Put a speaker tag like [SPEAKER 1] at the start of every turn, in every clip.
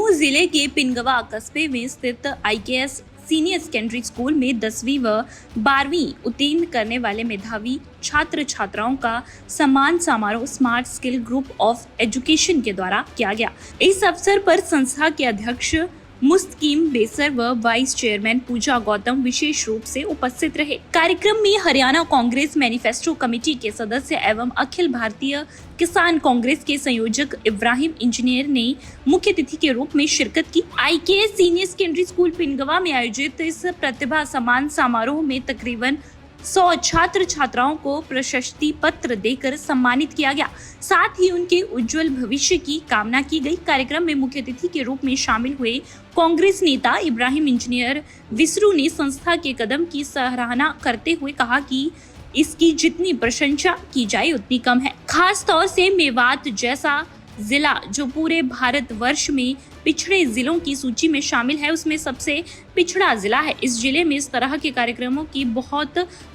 [SPEAKER 1] दमोह जिले के पिनगवा कस्बे में स्थित IKS सीनियर सेकेंडरी स्कूल में 10वीं व 12वीं उत्तीर्ण करने वाले मेधावी छात्र छात्राओं का सम्मान समारोह smart skill group of education के द्वारा किया गया। इस अवसर पर संस्था के अध्यक्ष मुस्तकीम बेसर व वाइस चेयरमैन पूजा गौतम विशेष रूप से उपस्थित रहे। कार्यक्रम में हरियाणा कांग्रेस मैनिफेस्टो कमेटी के सदस्य एवं अखिल भारतीय किसान कांग्रेस के संयोजक इब्राहिम इंजीनियर ने मुख्य अतिथि के रूप में शिरकत की। IKS senior secondary school Pinangwan में आयोजित इस प्रतिभा सम्मान समारोह में तकरीबन 100 छात्र छात्राओं को प्रशस्ति पत्र देकर सम्मानित किया गया। साथ ही उनके उज्जवल भविष्य की कामना की गई। कार्यक्रम में मुख्य अतिथि के रूप में शामिल हुए कांग्रेस नेता इब्राहिम इंजीनियर विसरू ने संस्था के कदम की सराहना करते हुए कहा कि इसकी जितनी प्रशंसा की जाए उतनी कम है। खास तौर से मेवात जैसा जिला जो पूरे भारत वर्ष में पिछड़े जिलों की सूची में शामिल है, उसमें सबसे पिछड़ा जिला है। इस जिले में इस तरह के कार्यक्रमों की बहुत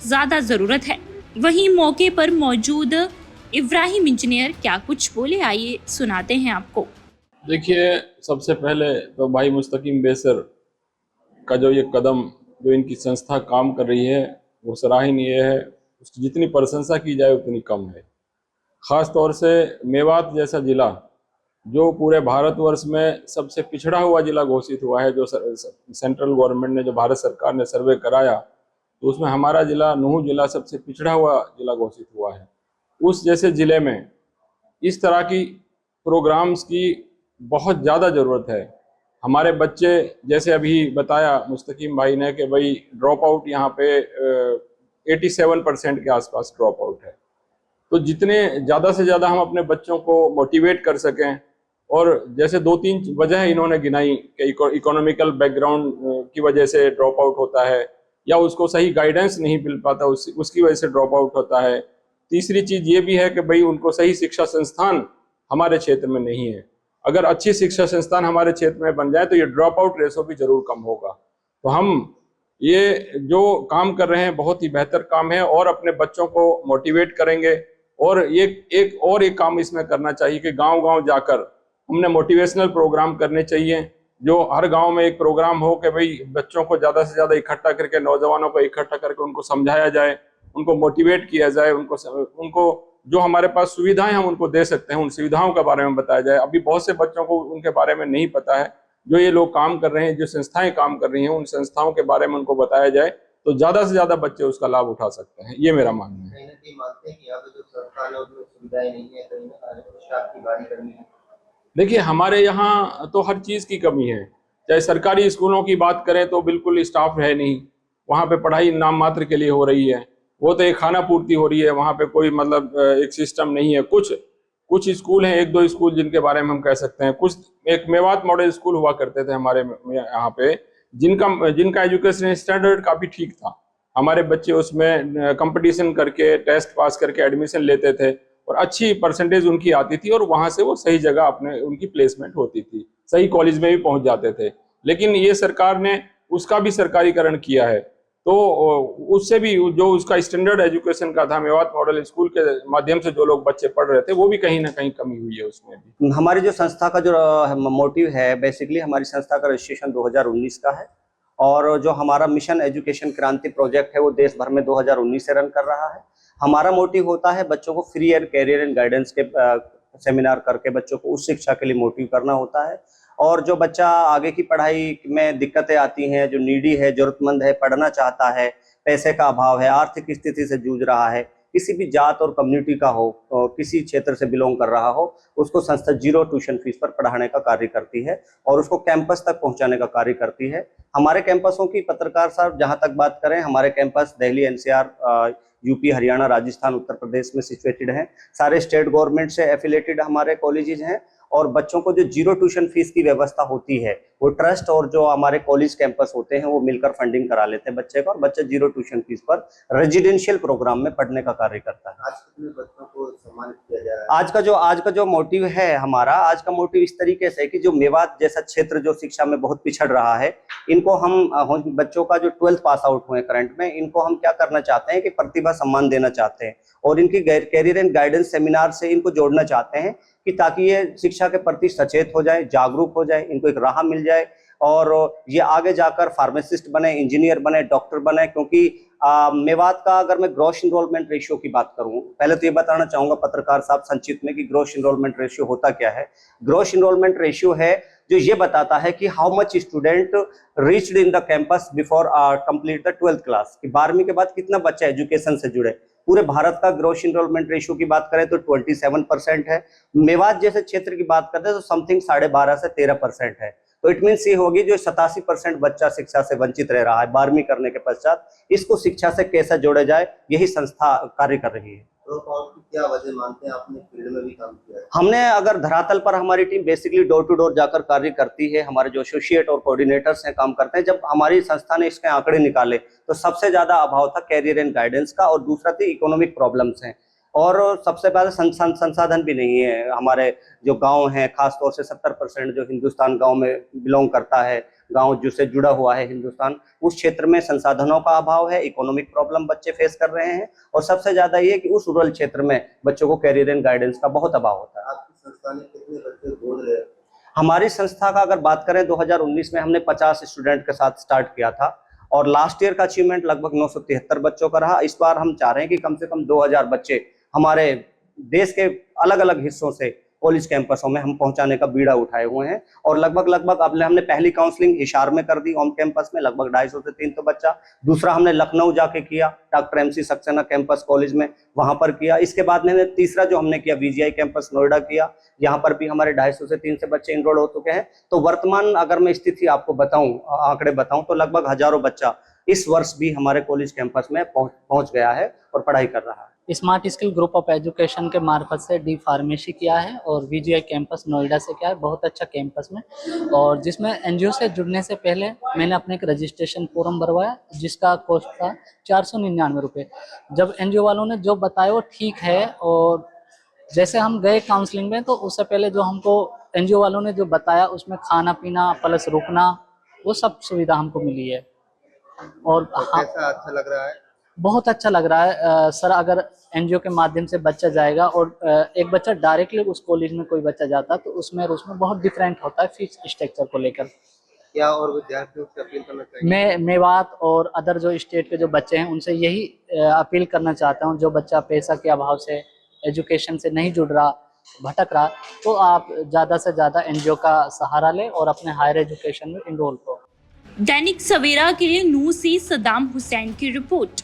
[SPEAKER 1] ज्यादा जरूरत है। वहीं मौके पर मौजूद इब्राहिम इंजीनियर क्या कुछ बोले, आइए सुनाते हैं आपको।
[SPEAKER 2] देखिए, सबसे पहले तो भाई मुस्तकीम बेसर का जो ये कदम जो इनकी संस्था काम कर रही है वो सराहनीय है। उसकी जितनी प्रशंसा की जाए उतनी कम है। ख़ास तौर से मेवात जैसा ज़िला जो पूरे भारतवर्ष में सबसे पिछड़ा हुआ ज़िला घोषित हुआ है, जो सेंट्रल गवर्नमेंट ने, जो भारत सरकार ने सर्वे कराया, तो उसमें हमारा ज़िला नूंह ज़िला सबसे पिछड़ा हुआ ज़िला घोषित हुआ है। उस जैसे ज़िले में इस तरह की प्रोग्राम्स की बहुत ज़्यादा ज़रूरत है। हमारे बच्चे, जैसे अभी बताया मुस्तकीम भाई ने कि भाई ड्रॉप आउट यहाँ पे 87% के आसपास ड्रॉप आउट है। तो जितने ज़्यादा से ज़्यादा हम अपने बच्चों को मोटिवेट कर सकें, और जैसे 2-3 वजह इन्होंने गिनाई कि इकोनॉमिकल बैकग्राउंड की वजह से ड्रॉप आउट होता है, या उसको सही गाइडेंस नहीं मिल पाता, उसकी वजह से ड्रॉप आउट होता है। तीसरी चीज़ ये भी है कि भाई उनको सही शिक्षा संस्थान हमारे क्षेत्र में नहीं है। अगर अच्छी शिक्षा संस्थान हमारे क्षेत्र में बन जाए तो ये ड्रॉप आउट रेशो भी जरूर कम होगा। तो हम ये जो काम कर रहे हैं बहुत ही बेहतर काम है, और अपने बच्चों को मोटिवेट करेंगे। और एक काम इसमें करना चाहिए कि गांव-गांव जाकर हमने मोटिवेशनल प्रोग्राम करने चाहिए। जो हर गांव में एक प्रोग्राम हो कि भाई बच्चों को ज़्यादा से ज़्यादा इकट्ठा करके, नौजवानों को इकट्ठा करके उनको समझाया जाए, उनको मोटिवेट किया जाए, उनको जो हमारे पास सुविधाएं हम उनको दे सकते हैं उन सुविधाओं के बारे में बताया जाए। अभी बहुत से बच्चों को उनके बारे में नहीं पता है। जो ये लोग काम कर रहे हैं, जो संस्थाएं काम कर रही हैं, उन संस्थाओं के बारे में उनको बताया जाए तो ज़्यादा से ज़्यादा बच्चे उसका लाभ उठा सकते हैं। ये मेरा मानना है। देखिए, हमारे यहाँ तो हर चीज़ की कमी है। चाहे सरकारी स्कूलों की बात करें तो बिल्कुल स्टाफ है नहीं, वहाँ पे पढ़ाई नाम मात्र के लिए हो रही है। वो तो एक खाना पूर्ति हो रही है, वहाँ पे कोई मतलब एक सिस्टम नहीं है। कुछ स्कूल हैं, 1-2 स्कूल जिनके बारे में हम कह सकते हैं। कुछ एक मेवात मॉडल स्कूल हुआ करते थे हमारे यहाँ पे, जिनका एजुकेशन स्टैंडर्ड काफ़ी ठीक था। हमारे बच्चे उसमें कंपटीशन करके, टेस्ट पास करके एडमिशन लेते थे, और अच्छी परसेंटेज उनकी आती थी, और वहाँ से वो सही जगह उनकी प्लेसमेंट होती थी, सही कॉलेज में भी पहुँच जाते थे। लेकिन ये सरकार ने उसका भी सरकारीकरण किया है, तो उससे भी जो उसका स्टैंडर्ड एजुकेशन का था, मेवात मॉडल स्कूल के माध्यम से जो लोग बच्चे पढ़ रहे थे, वो भी कहीं ना कहीं कमी हुई है उसमें भी।
[SPEAKER 3] हमारी जो संस्था का जो मोटिव है, बेसिकली हमारी संस्था का रजिस्ट्रेशन 2019 का है, और जो हमारा मिशन एजुकेशन क्रांति प्रोजेक्ट है वो देश भर में 2019 से रन कर रहा है। हमारा मोटिव होता है बच्चों को free and career and guidance के सेमिनार करके बच्चों को उस शिक्षा के लिए मोटिव करना होता है। और जो बच्चा आगे की पढ़ाई में दिक्कतें आती हैं, जो नीडी है, जरूरतमंद है, पढ़ना चाहता है, पैसे का अभाव है, आर्थिक स्थिति से जूझ रहा है, किसी भी जात और कम्युनिटी का हो, किसी क्षेत्र से बिलोंग कर रहा हो, उसको संस्था 0 ट्यूशन फीस पर पढ़ाने का कार्य करती है और उसको कैंपस तक पहुंचाने का कार्य करती है। हमारे कैंपसों की पत्रकार साहब जहां तक बात करें, हमारे campus Delhi, NCR, UP, Haryana, Rajasthan, Uttar Pradesh में सिचुएटेड हैं। सारे स्टेट गवर्नमेंट से एफिलेटेड हमारे कॉलेजेस हैं, और बच्चों को जो 0 ट्यूशन फीस की व्यवस्था होती है वो ट्रस्ट और जो हमारे कॉलेज कैंपस होते हैं वो मिलकर फंडिंग करा लेते हैं बच्चे का, और बच्चा 0 ट्यूशन फीस पर रेजिडेंशियल प्रोग्राम में पढ़ने का कार्य करता है।
[SPEAKER 4] आज कितने बच्चों को सम्मानित किया जा रहा है?
[SPEAKER 3] आज का जो मोटिव है हमारा, आज का मोटिव इस तरीके से है कि जो मेवात जैसा क्षेत्र जो शिक्षा में बहुत पिछड़ रहा है, इनको हम बच्चों का जो 12th पास आउट हुए करंट में, इनको हम क्या करना चाहते हैं कि प्रतिभा सम्मान देना चाहते हैं, और इनकी कैरियर एंड गाइडेंस सेमिनार से इनको जोड़ना चाहते हैं कि ताकि ये शिक्षा के प्रति सचेत हो जाए, जागरूक हो जाए, इनको एक राह मिल जाए और ये आगे जाकर फार्मासिस्ट बने, इंजीनियर बने, डॉक्टर बने। क्योंकि मेवात का अगर मैं ग्रॉस इनरोलमेंट रेशियो की बात करूं, पहले तो ये बताना चाहूंगा पत्रकार साहब संक्षिप्त में कि ग्रॉस इनरोलमेंट रेशियो होता क्या है। ग्रॉस इनरोलमेंट रेशियो है जो ये बताता है कि how much student reached in the campus before complete the 12th class, कि 12वीं के बाद कितना बच्चा एजुकेशन से जुड़े। पूरे भारत का ग्रॉस इनरोलमेंट रेशियो की बात करें तो 27% है। मेवात जैसे क्षेत्र की बात करते हैं तो समथिंग 12.5 से 13% है। तो इट मीन्स ये होगी जो 87% बच्चा शिक्षा से वंचित रह रहा है 12वीं करने के पश्चात, इसको शिक्षा से कैसे जोड़ा जाए, यही संस्था कार्य कर रही है।
[SPEAKER 4] ड्रॉप आउट की क्या वजह मानते हैं? आपने फील्ड में भी काम किया है।
[SPEAKER 3] हमने अगर धरातल पर हमारी team basically door to door जाकर कार्य करती है। हमारे जो एसोसिएट और कोऑर्डिनेटर्स हैं काम करते हैं। जब हमारी संस्था ने इसके आंकड़े निकाले तो सबसे ज्यादा अभाव था कैरियर एंड गाइडेंस का, और दूसरा थी इकोनॉमिक प्रॉब्लम्स हैं, और सबसे पहले संसाधन भी नहीं है। हमारे जो गांव हैं, खासतौर से 70% जो हिंदुस्तान गांव में बिलोंग करता है, गांव जिससे जुड़ा हुआ है हिंदुस्तान, उस क्षेत्र में संसाधनों का अभाव है, इकोनॉमिक प्रॉब्लम बच्चे फेस कर रहे हैं, और सबसे ज्यादा ये कि उस रूरल क्षेत्र में बच्चों को कैरियर एंड गाइडेंस का बहुत अभाव होता है।
[SPEAKER 4] आपकी संस्था ने कितने बच्चे गोद रहे?
[SPEAKER 3] हमारी संस्था का अगर बात करें 2019 में हमने 50 स्टूडेंट के साथ स्टार्ट किया था, और लास्ट ईयर का अचीवमेंट लगभग 973 बच्चों का रहा। इस बार हम चाह रहे हैं कि कम से कम 2000 बच्चे हमारे देश के अलग अलग हिस्सों से कॉलेज कैंपसों में हम पहुंचाने का बीड़ा उठाए हुए हैं। और लगभग अब हमने पहली काउंसलिंग हिसार में कर दी, ओम कैंपस में लगभग 250 से 300 बच्चा। दूसरा हमने लखनऊ जाके किया, doctor MC Saxena campus college में, वहां पर किया। इसके बाद में तीसरा जो हमने किया VGI कैंपस नोएडा किया, यहाँ पर भी हमारे 250 से 300 बच्चे इनरोल हो चुके हैं। तो वर्तमान अगर मैं स्थिति आपको बताऊं, आंकड़े बताऊं, तो लगभग हजारों बच्चा इस वर्ष भी हमारे कॉलेज कैंपस में पहुंच गया है और पढ़ाई कर रहा है।
[SPEAKER 5] Smart skill group of education के मार्फत से डी फार्मेसी किया है और VGI कैंपस नोएडा से किया है। बहुत अच्छा कैंपस में, और जिसमें NGO से जुड़ने से पहले मैंने अपने एक रजिस्ट्रेशन फॉर्म भरवाया जिसका कॉस्ट था 499 रुपये। जब NGO वालों ने जो बताया वो ठीक है, और जैसे हम गए काउंसलिंग में तो उससे पहले जो हमको NGO वालों ने जो बताया उसमें खाना पीना प्लस रुकना, वो सब सुविधा हमको मिली है। और
[SPEAKER 4] कैसा अच्छा लग रहा है?
[SPEAKER 5] बहुत अच्छा लग रहा है सर। अगर NGO के माध्यम से बच्चा जाएगा और एक बच्चा डायरेक्टली उस कॉलेज में कोई बच्चा जाता तो उसमें बहुत डिफरेंट होता है फीस स्ट्रक्चर को लेकर।
[SPEAKER 4] क्या और विद्यार्थियों से अपील करना चाहिए?
[SPEAKER 5] मैं मेवात और अदर जो स्टेट के जो बच्चे हैं उनसे यही अपील करना चाहता हूं, जो बच्चा पैसा के अभाव से एजुकेशन से नहीं जुड़ रहा, भटक रहा, तो आप ज़्यादा से ज़्यादा NGO का सहारा लें और अपने हायर एजुकेशन में इनरोल हो।
[SPEAKER 1] दैनिक सवेरा के लिए नूर से सदाम हुसैन की रिपोर्ट।